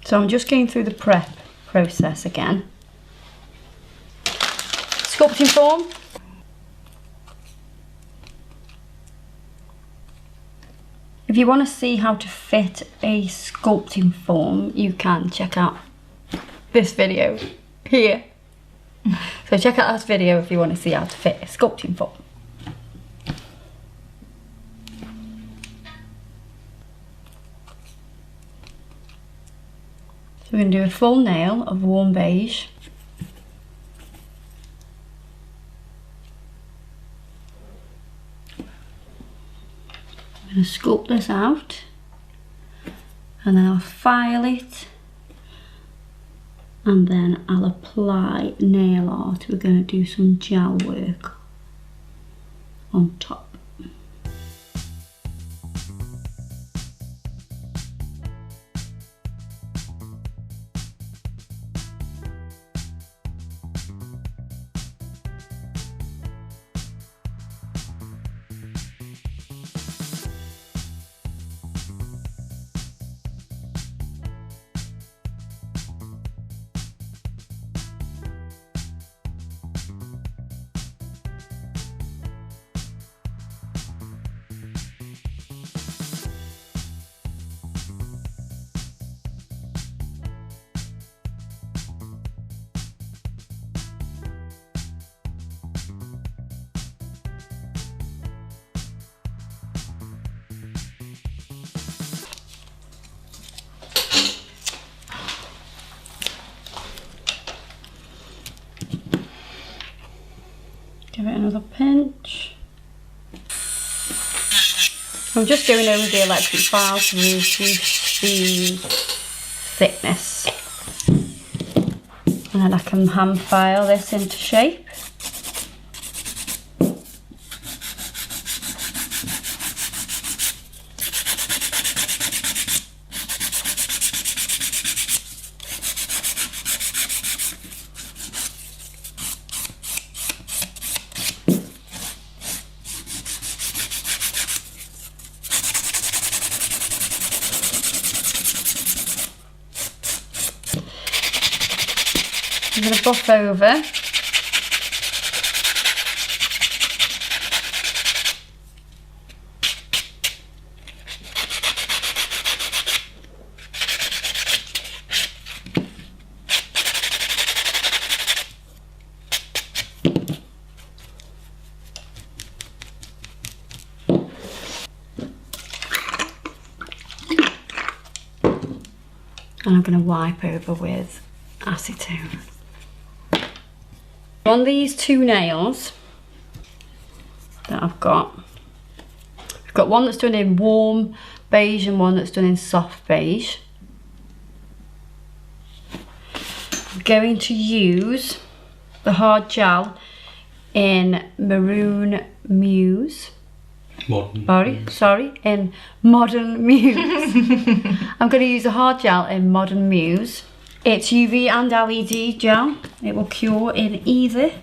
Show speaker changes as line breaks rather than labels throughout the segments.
So I'm just going through the prep process again. Sculpting form. If you want to see how to fit a sculpting form, you can check out this video here. So check out this video if you want to see how to fit a sculpting form. So we're going to do a full nail of warm beige. I'm going to sculpt this out and then I'll file it and then I'll apply nail art. We're going to do some gel work on top. Give it another pinch. I'm just going over the electric file to reduce the thickness. And then I can hand file this into shape. I'm going to buff over. And I'm going to wipe over with acetone. On these two nails that I've got one that's done in warm beige and one that's done in soft beige. I'm going to use the hard gel in Maroon Muse. In Modern Muse. I'm going to use a hard gel in Modern Muse. It's UV and LED gel. It will cure in either.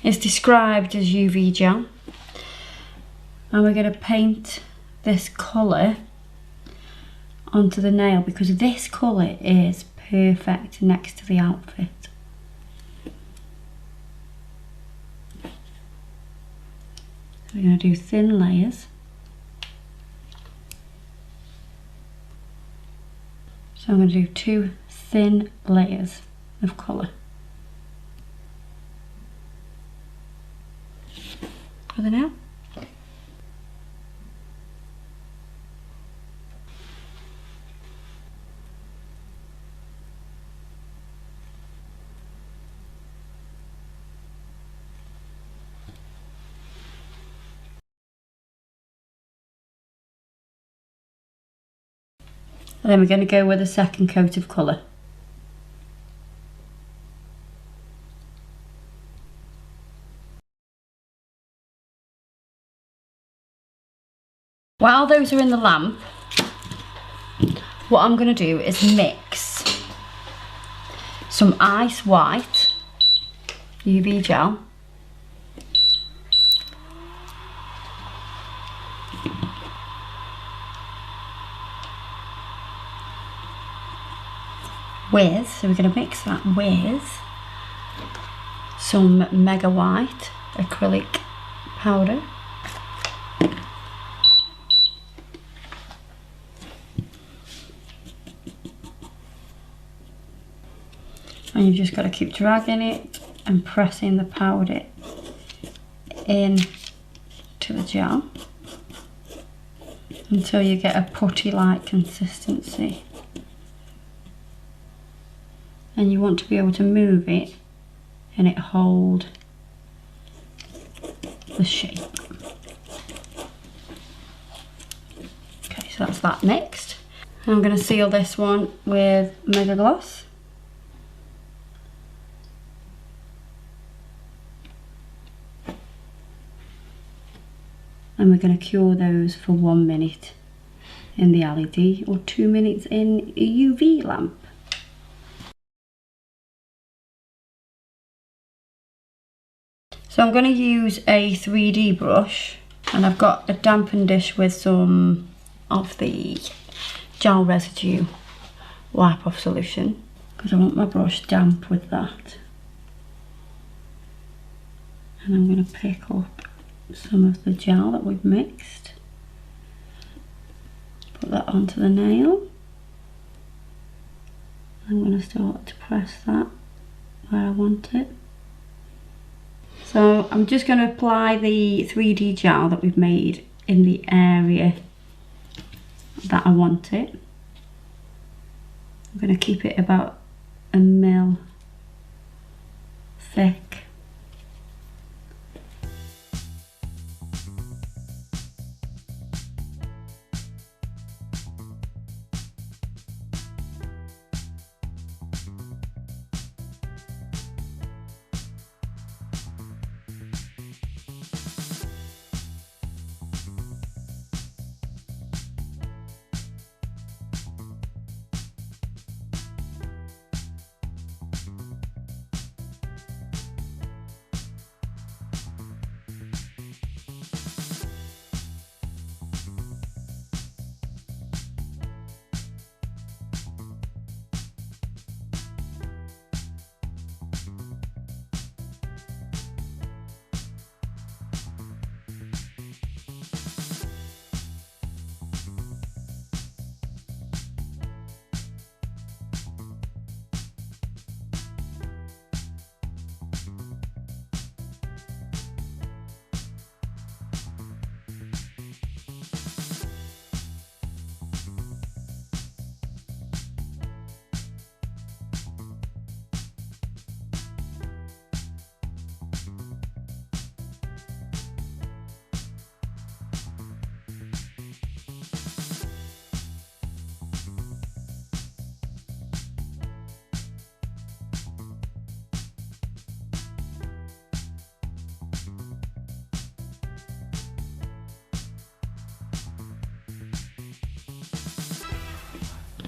It's described as UV gel. And we're going to paint this colour onto the nail because this colour is perfect next to the outfit. We're going to do thin layers. So I'm going to do 2 thin layers of colour. For the nail. And then we're going to go with a second coat of colour. While those are in the lamp, what I'm going to do is mix some ice white UV gel with, so we're going to mix that with some Mega White acrylic powder. And you've just got to keep dragging it and pressing the powder in to the jar until you get a putty-like consistency. And you want to be able to move it and it hold the shape. Okay, so that's that mixed. And I'm going to seal this one with Mega Gloss. And we're going to cure those for 1 minute in the LED or 2 minutes in a UV lamp. So I'm going to use a 3D brush, and I've got a dampen dish with some of the gel residue wipe off solution because I want my brush damp with that. And I'm going to pick up some of the gel that we've mixed, put that onto the nail. I'm going to start to press that where I want it. So I'm just going to apply the 3D gel that we've made in the area that I want it. I'm going to keep it about 1 mil thick.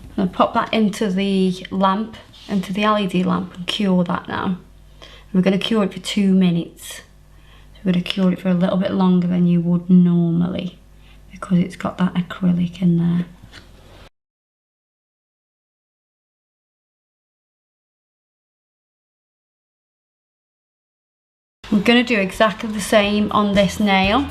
I'm going to pop that into the lamp, into the LED lamp, and cure that now. We're going to cure it for 2 minutes. So we're going to cure it for a little bit longer than you would normally because it's got that acrylic in there. I'm going to do exactly the same on this nail.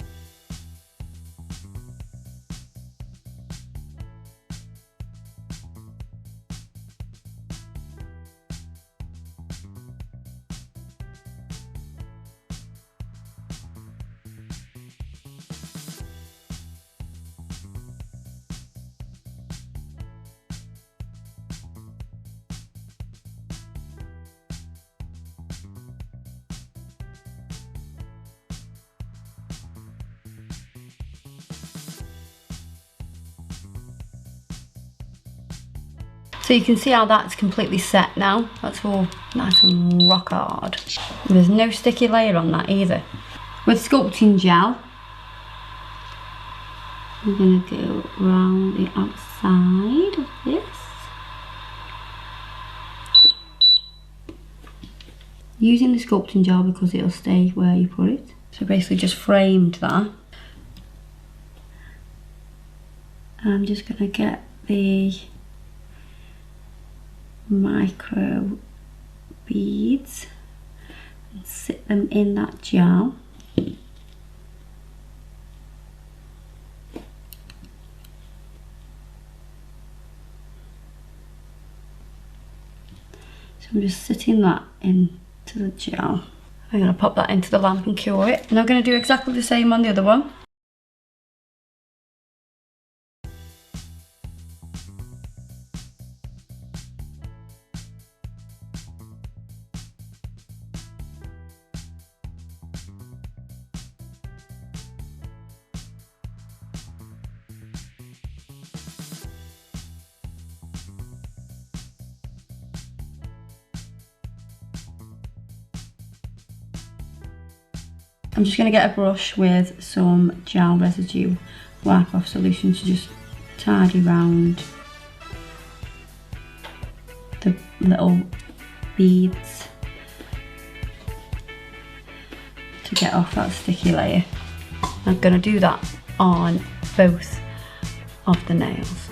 So you can see how that's completely set now. That's all nice and rock hard. There's no sticky layer on that either. With sculpting gel, I'm going to go around the outside of this. Using the sculpting gel because it'll stay where you put it. So basically just framed that. And I'm just going to get the micro beads and sit them in that gel. So I'm just sitting that into the gel. I'm going to pop that into the lamp and cure it. And I'm going to do exactly the same on the other one. I'm just going to get a brush with some gel residue wipe off solution to just tidy around the little beads to get off that sticky layer. I'm going to do that on both of the nails.